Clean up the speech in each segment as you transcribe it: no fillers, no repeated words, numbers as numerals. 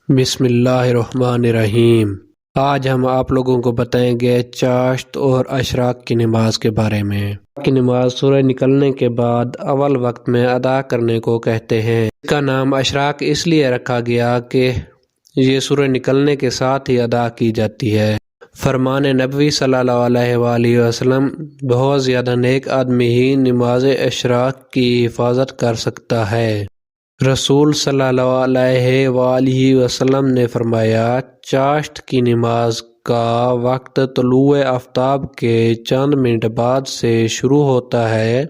بسم اللہ الرحمن الرحیم۔ آج ہم آپ لوگوں کو بتائیں گے چاشت اور اشراق کی نماز کے بارے میں۔ کی نماز سورج نکلنے کے بعد اول وقت میں ادا کرنے کو کہتے ہیں۔ اس کا نام اشراق اس لیے رکھا گیا کہ یہ سورج نکلنے کے ساتھ ہی ادا کی جاتی ہے۔ فرمان نبوی صلی اللہ علیہ وآلہ وسلم، بہت زیادہ نیک آدمی ہی نماز اشراق کی حفاظت کر سکتا ہے۔ رسول صلی اللہ علیہ وآلہ وسلم نے فرمایا، چاشت کی نماز کا وقت طلوع آفتاب کے چند منٹ بعد سے شروع ہوتا ہے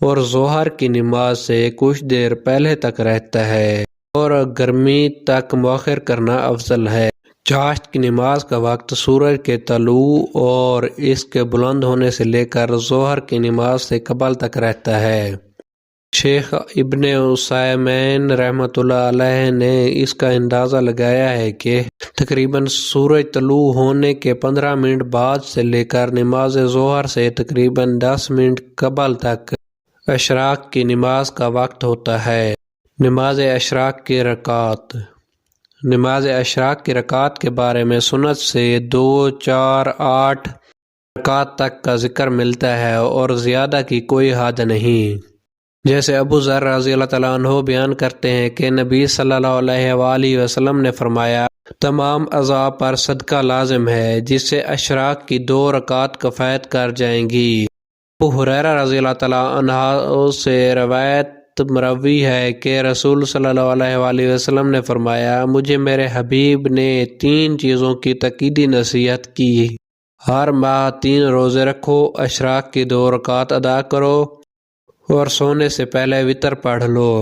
اور ظہر کی نماز سے کچھ دیر پہلے تک رہتا ہے، اور گرمی تک مؤخر کرنا افضل ہے۔ چاشت کی نماز کا وقت سورج کے طلوع اور اس کے بلند ہونے سے لے کر ظہر کی نماز سے قبل تک رہتا ہے۔ شیخ ابن عثیمین رحمۃ اللہ علیہ نے اس کا اندازہ لگایا ہے کہ تقریباً سورج طلوع ہونے کے 15 منٹ بعد سے لے کر نماز ظہر سے تقریباً 10 منٹ قبل تک اشراق کی نماز کا وقت ہوتا ہے۔ نماز اشراق کی رکعات۔ نماز اشراق کی رکعات کے بارے میں سنت سے 2، 4، 8 رکعات تک کا ذکر ملتا ہے اور زیادہ کی کوئی حد نہیں۔ جیسے ابو ذر رضی اللہ تعالیٰ عنہ بیان کرتے ہیں کہ نبی صلی اللہ علیہ وآلہ وسلم نے فرمایا، تمام اعضاء پر صدقہ لازم ہے جس سے اشراق کی 2 رکعات کفایت کر جائیں گی۔ ابو ہریرہ رضی اللہ تعالیٰ عنہ سے روایت مروی ہے کہ رسول صلی اللہ علیہ وآلہ وسلم نے فرمایا، مجھے میرے حبیب نے 3 چیزوں کی تاکیدی نصیحت کی: ہر ماہ 3 روزے رکھو، اشراق کی 2 رکعات ادا کرو اور سونے سے پہلے وتر پڑھ لو۔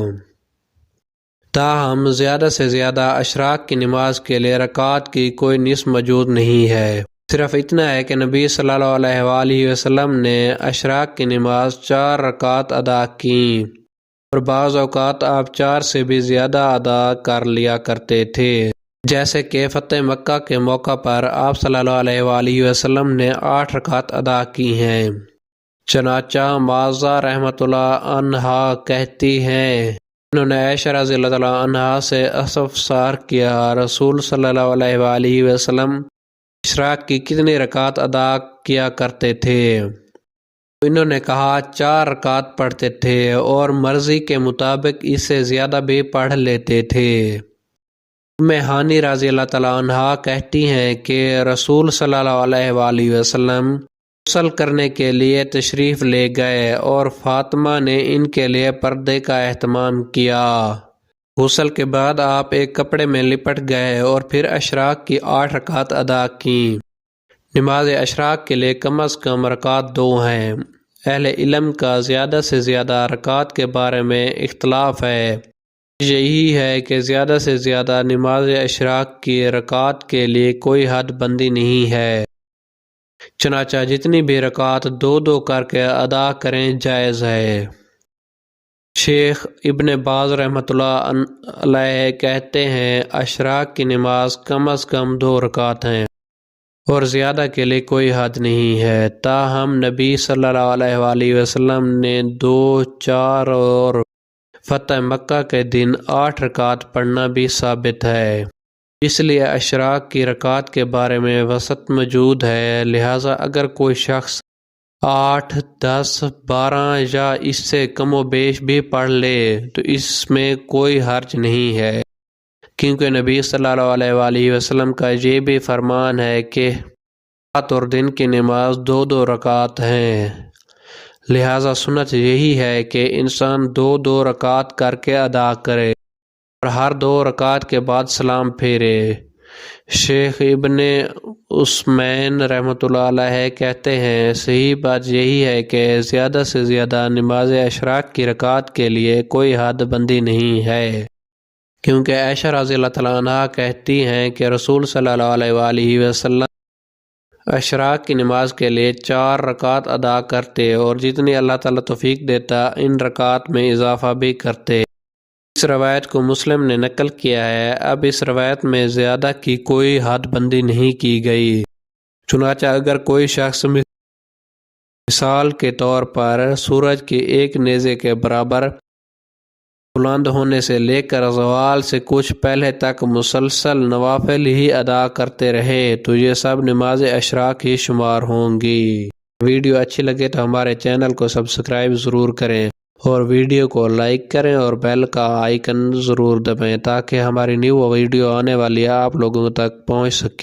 تاہم زیادہ سے زیادہ اشراق کی نماز کے لیے رکعات کی کوئی نصف موجود نہیں ہے۔ صرف اتنا ہے کہ نبی صلی اللہ علیہ وآلہ وسلم نے اشراق کی نماز 4 رکعات ادا کیں، اور بعض اوقات آپ 4 سے بھی زیادہ ادا کر لیا کرتے تھے، جیسے کہ فتح مکہ کے موقع پر آپ صلی اللہ علیہ وآلہ وسلم نے 8 رکعات ادا کی ہیں۔ چنانچہ معاذہ رحمۃ اللہ عنہا کہتی ہیں، انہوں نے عائشہ رضی اللہ تعالیٰ عنہا سے استفسار کیا، رسول صلی اللہ علیہ وآلہ وسلم اشراق کی کتنی رکعات ادا کیا کرتے تھے؟ انہوں نے کہا 4 رکعات پڑھتے تھے اور مرضی کے مطابق اس سے زیادہ بھی پڑھ لیتے تھے۔ ام ہانی رضی اللہ تعالیٰ عنہا کہتی ہیں کہ رسول صلی اللہ علیہ وآلہ وسلم غسل کرنے کے لیے تشریف لے گئے اور فاطمہ نے ان کے لیے پردے کا اہتمام کیا۔ غسل کے بعد آپ ایک کپڑے میں لپٹ گئے اور پھر اشراق کی 8 رکعات ادا کیں۔ نماز اشراق کے لیے کم از کم رکعات 2 ہیں۔ اہل علم کا زیادہ سے زیادہ رکعات کے بارے میں اختلاف ہے۔ یہی ہے کہ زیادہ سے زیادہ نماز اشراق کی رکعات کے لیے کوئی حد بندی نہیں ہے، چنانچہ جتنی بھی رکعات 2 کر کے ادا کریں جائز ہے۔ شیخ ابن باز رحمۃ اللہ علیہ کہتے ہیں، اشراق کی نماز کم از کم 2 رکعات ہیں اور زیادہ کے لیے کوئی حد نہیں ہے۔ تاہم نبی صلی اللہ علیہ وآلہ وسلم نے 2، 4 اور فتح مکہ کے دن 8 رکعات پڑھنا بھی ثابت ہے۔ اس لیے اشراق کی رکعات کے بارے میں وسعت موجود ہے، لہٰذا اگر کوئی شخص 8، 10، 12 یا اس سے کم و بیش بھی پڑھ لے تو اس میں کوئی حرج نہیں ہے، کیونکہ نبی صلی اللہ علیہ وآلہ وسلم کا یہ بھی فرمان ہے کہ رات اور دن کی نماز 2 رکعات ہیں، لہٰذا سنت یہی ہے کہ انسان 2 رکعات کر کے ادا کرے اور ہر 2 رکعات کے بعد سلام پھیرے۔ شیخ ابن عثیمین رحمۃ اللہ علیہ کہتے ہیں، صحیح بات یہی ہے کہ زیادہ سے زیادہ نماز اشراق کی رکعات کے لیے کوئی حد بندی نہیں ہے، کیونکہ عائشہ رضی اللہ تعالیٰ عنہا کہتی ہیں کہ رسول صلی اللہ علیہ وآلہ وسلم اشراق کی نماز کے لیے 4 رکعات ادا کرتے اور جتنی اللہ تعالیٰ توفیق دیتا ان رکعات میں اضافہ بھی کرتے۔ اس روایت کو مسلم نے نقل کیا ہے۔ اب اس روایت میں زیادہ کی کوئی حد بندی نہیں کی گئی، چنانچہ اگر کوئی شخص مثال کے طور پر سورج کے 1 نیزے کے برابر بلند ہونے سے لے کر زوال سے کچھ پہلے تک مسلسل نوافل ہی ادا کرتے رہے تو یہ سب نماز اشراق ہی شمار ہوں گی۔ ویڈیو اچھی لگے تو ہمارے چینل کو سبسکرائب ضرور کریں اور ویڈیو کو لائک کریں اور بیل کا آئیکن ضرور دبائیں تاکہ ہماری نیو ویڈیو آنے والی آپ لوگوں تک پہنچ سکے۔